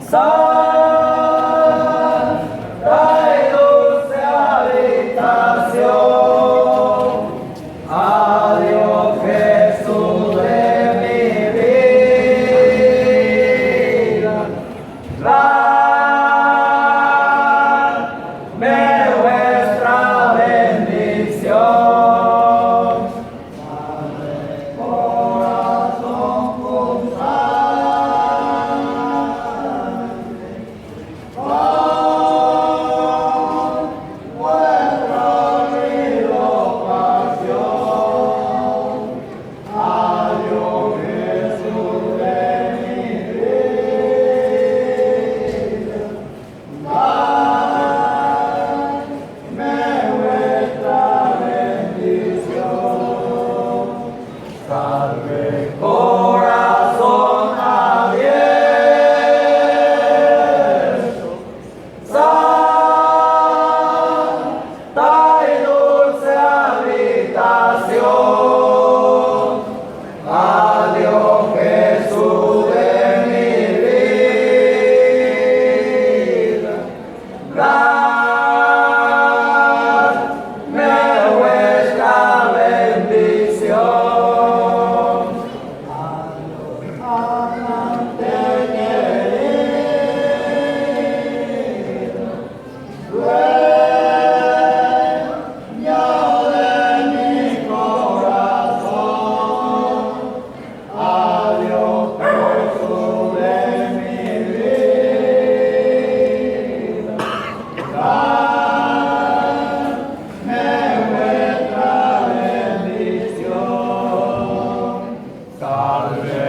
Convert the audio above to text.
Santa y dulce habitación, adiós Jesús de mi vida, dame vuestra bendición. Corazón constante, vuestra vida pasión, adiós Jesús de mi vida, dame vuestra bendición. Salve corazón abierto, santa y dulce habitación, adiós Jesús de mi vida, dame vuestra bendición. Amante querido, dueño de mi corazón, adiós Jesús de mi vida, dame vuestra bendición. Salve